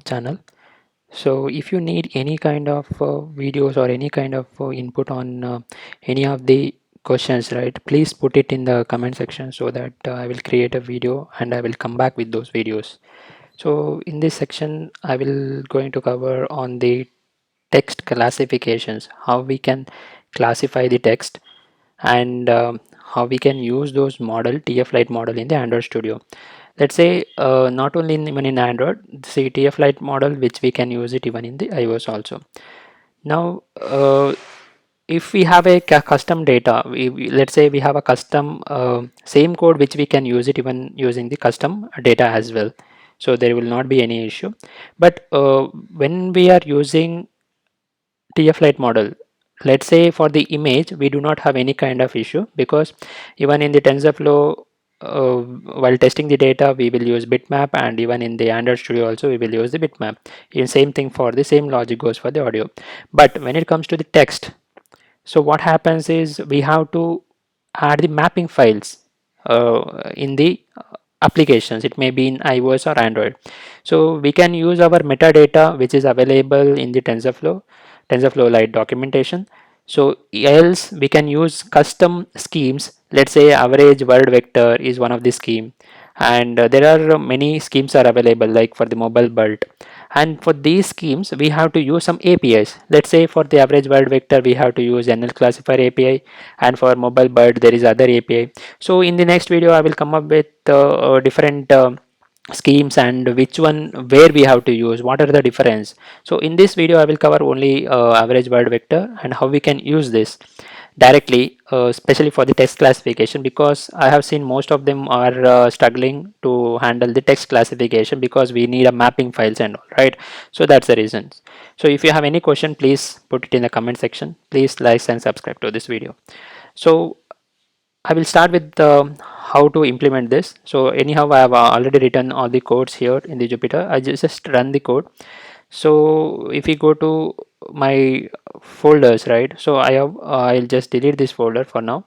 channel. So if you need any kind of videos or any kind of input on any of the questions, right, please put it in the comment section so that I will create a video and I will come back with those videos. So in this section I will going to cover on the text classifications, how we can classify the text, and how we can use those model Tflite model in the Android Studio. Let's say not only even in Android, the Tflite model which we can use it even in the iOS also. Now if we have a custom data, let's say we have a custom same code which we can use it even using the custom data as well, so there will not be any issue. But when we are using TF-Lite model, let's say for the image we do not have any kind of issue, because even in the TensorFlow while testing the data we will use bitmap, and even in the Android Studio also we will use the bitmap. In same thing for the same logic goes for the audio. But when it comes to the text, so what happens is we have to add the mapping files in the applications. It may be in iOS or Android. So we can use our metadata which is available in the TensorFlow Lite documentation. So else we can use custom schemes. Let's say average word vector is one of the scheme, and there are many schemes are available like for the mobile BERT. And for these schemes we have to use some APIs. Let's say for the average word vector we have to use NL classifier API, and for mobile BERT there is other API. So in the next video I will come up with different schemes and which one where we have to use, what are the difference. So in this video I will cover only average word vector and how we can use this directly, especially for the text classification, because I have seen most of them are struggling to handle the text classification because we need a mapping files and all, right? So that's the reason. So if you have any question, please put it in the comment section. Please like and subscribe to this video. So I will start with how to implement this. So anyhow I have already written all the codes here in the Jupyter. I just run the code. So if we go to my folders, right, so I have I'll just delete this folder for now.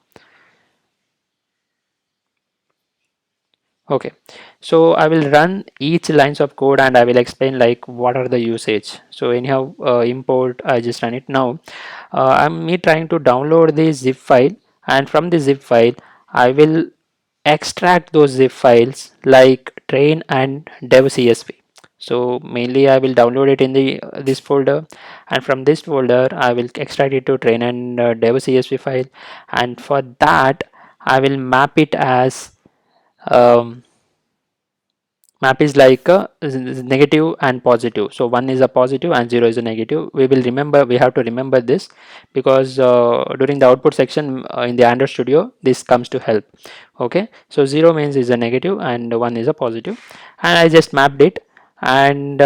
Okay, so I will run each lines of code and I will explain like what are the usage. So anyhow import, I just run it now. I'm me trying to download the zip file, and from the zip file I will extract those zip files like train and dev csv. So mainly I will download it in the this folder, and from this folder I will extract it to train and dev csv file, and for that I will map it as um, map is like negative and positive. So 1 is a positive and 0 is a negative. We have to remember this, because during the output section in the Android Studio this comes to help. Okay, so 0 means is a negative and 1 is a positive, and I just mapped it. And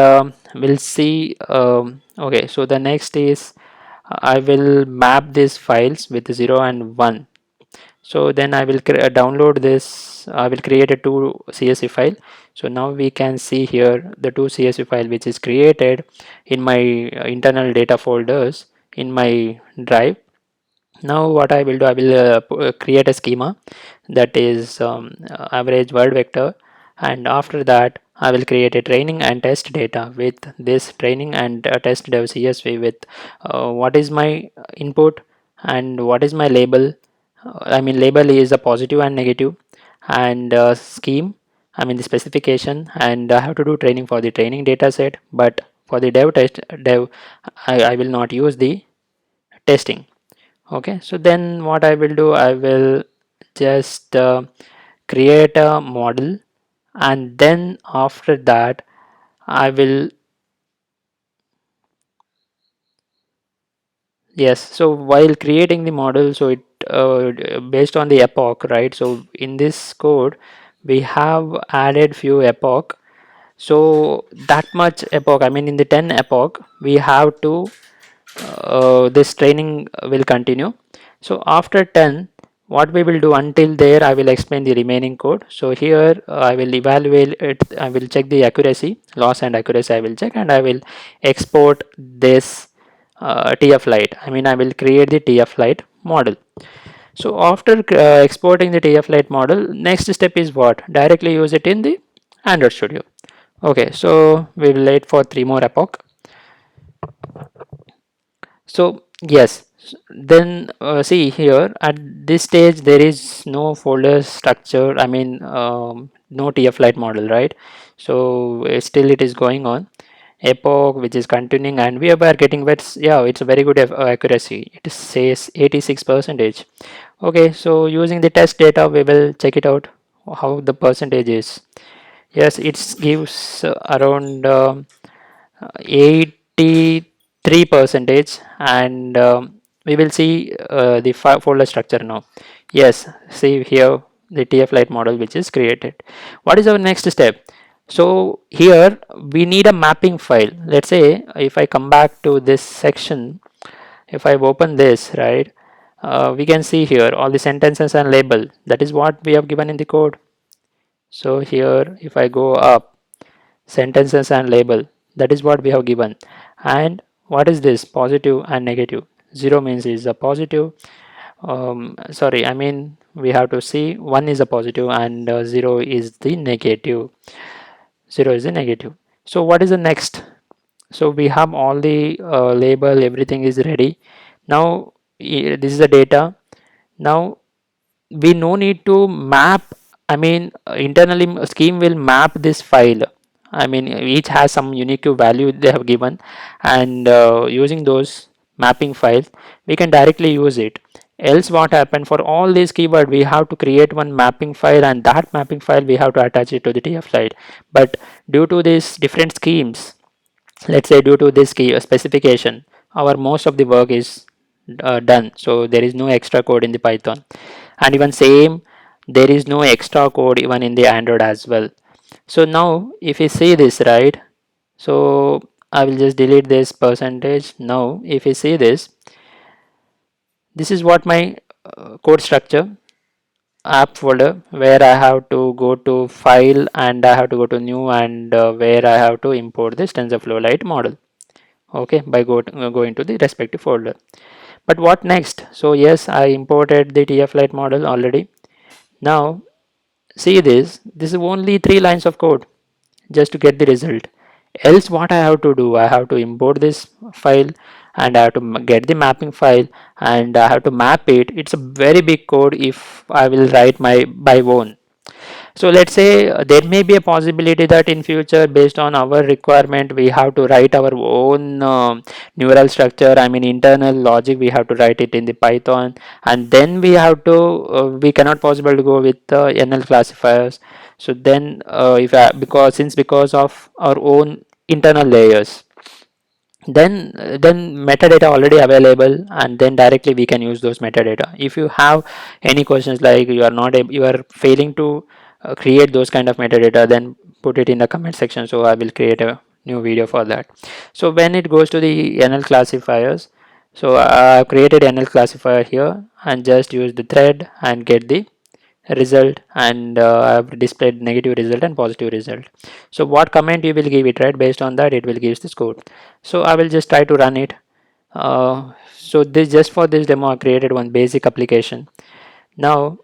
we'll see. Okay, so the next is I will map these files with 0 and 1. So then I will download this. I will create a two CSV file. So now we can see here the two CSV file which is created in my internal data folders in my drive. Now what I will do, I will create a schema that is average word vector, and after that I will create a training and test data with this training and test dev CSV with what is my input and what is my label. I mean label is a positive and negative, and scheme, I mean the specification, and I have to do training for the training data set, but for the dev I will not use the testing. Okay, so then what I will do, I will just create a model, and then after that I will, yes, so while creating the model, so it based on the epoch, right? So in this code we have added few epoch. So that much epoch, I mean in the 10 epoch we have to this training will continue. So after 10, what we will do until there, I will explain the remaining code. So here I will evaluate it, I will check the accuracy, loss and accuracy I will check, and I will export this Tflite. I mean I will create the Tflite model. So after exporting the Tflite model, next step is what? Directly use it in the Android Studio. Okay, so we will wait for 3 more epoch. So yes, then see here at this stage there is no folder structure. I mean, no Tflite model, right? So still it is going on. Epoch which is continuing, and we are getting wets. Yeah, it's a very good accuracy. It says 86 percentage. Okay, so using the test data, we will check it out how the percentage is. Yes, it gives around 83 percentage, and we will see the folder structure now. Yes, see here the Tflite model which is created. What is our next step? So here we need a mapping file. Let's say if I come back to this section, if I open this, right, we can see here all the sentences and label. That is what we have given in the code. So here if I go up, sentences and label, that is what we have given. And what is this? Positive and negative. 0 means is a positive. Sorry, I mean we have to see 1 is a positive and 0 is the negative. 0 is the negative. So what is the next? So we have all the label, everything is ready. Now this is the data. Now we no need to map. I mean internally scheme will map this file. I mean each has some unique value they have given, and using those mapping files we can directly use it. Else what happened, for all these keyword we have to create one mapping file, and that mapping file we have to attach it to the Tflite. But due to these different schemes, let's say due to this key specification, our most of the work is done. So there is no extra code in the Python, and even same there is no extra code even in the Android as well. So now if you see this, right, so I will just delete this percentage. Now if you see this is what my code structure app folder, where I have to go to file and I have to go to new, and where I have to import this TensorFlow Lite model. Okay, by going to the respective folder. But what next? So yes, I imported the Tflite model already. Now see this is only 3 lines of code just to get the result. Else what I have to do, I have to import this file, and I have to get the mapping file, and I have to map it. It's a very big code if I will write my by own. So let's say there may be a possibility that in future, based on our requirement, we have to write our own neural structure. I mean internal logic. We have to write it in the Python, and then we have to. We cannot possible to go with NL classifiers. So then, if I, because of our own internal layers, then metadata already available, and then directly we can use those metadata. If you have any questions, like you are not you are failing to create those kind of metadata, then put it in the comment section, so I will create a new video for that. So when it goes to the NL classifiers, so I've created NL classifier here and just use the thread and get the result, and I've displayed negative result and positive result. So what comment you will give it, right, based on that it will give this code. So I will just try to run it. So this, just for this demo, I created one basic application. Now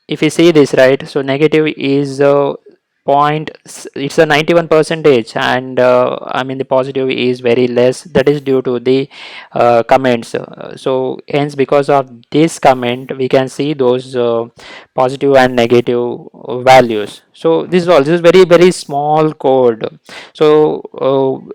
if you see this, right, so negative is it's a 91 percentage, and I mean the positive is very less. That is due to the comments. So hence because of this comment we can see those positive and negative values. So this is very small code. So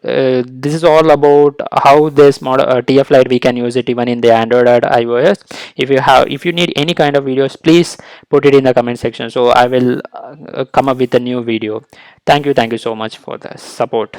this is all about how this model TFLite we can use it even in the Android or iOS. If you need any kind of videos, please put it in the comment section, so I will come up with a new video. Thank you so much for the support.